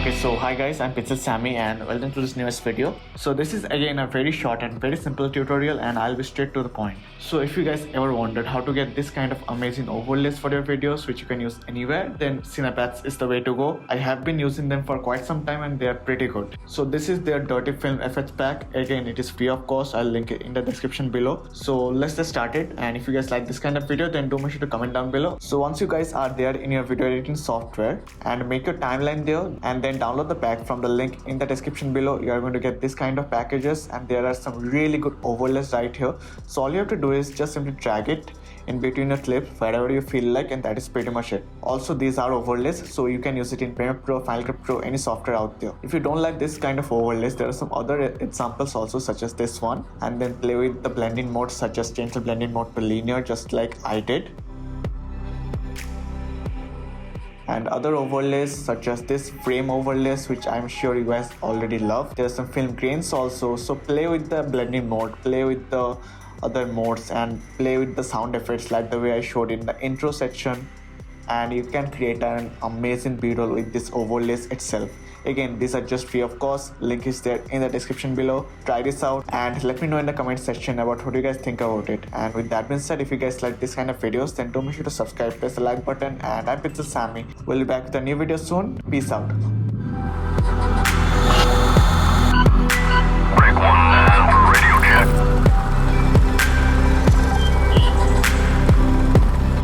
Okay, so hi guys, I'm Pixel Sammy and welcome to this newest video. So this is again a very short and very simple tutorial and I'll be straight to the point. So if you guys ever wondered how to get this kind of amazing overlays for your videos which you can use anywhere, then Cinepacks is the way to go. I have been using them for quite some time and they are pretty good. So this is their dirty film effects pack. Again, it is free of cost. I'll link it in the description below. So let's just start it, and if you guys like this kind of video then do make sure to comment down below. So once you guys are there in your video editing software and make your timeline there and then download the pack from the link in the description below, you are going to get this kind of packages and there are some really good overlays right here. So all you have to do is just simply drag it in between your clips wherever you feel like, and that is pretty much it. Also, these are overlays, so you can use it in Premiere Pro, Final Cut Pro, any software out there. If you don't like this kind of overlays, there are some other examples also, such as this one, and then play with the blending mode, such as change the blending mode to linear just like I did. And other overlays such as this frame overlays, which I'm sure you guys already love. There's some film grains also, so play with the blending mode, play with the other modes, and play with the sound effects like the way I showed in the intro section, and you can create an amazing b-roll with this overlays itself. Again, these are just free of cost. Link is there in the description below. Try this out and let me know in the comment section about what you guys think about it. And with that being said, if you guys like this kind of videos, then do make sure to subscribe, press the like button, and I'm Pixel Sammy. We'll be back with a new video soon. Peace out. Break one and radio check.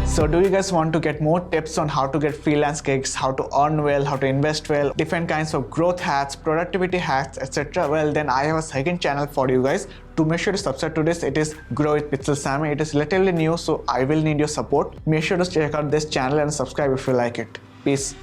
So do you guys want to get more tips on how to get freelance gigs, how to earn well, how to invest well, different kinds of growth hacks, productivity hacks, etc.? Well, then I have a second channel for you guys. To make sure to subscribe to this, it is Grow with Pixel Sammy. It is relatively new, so I will need your support. Make sure to check out this channel and subscribe if you like it. Peace.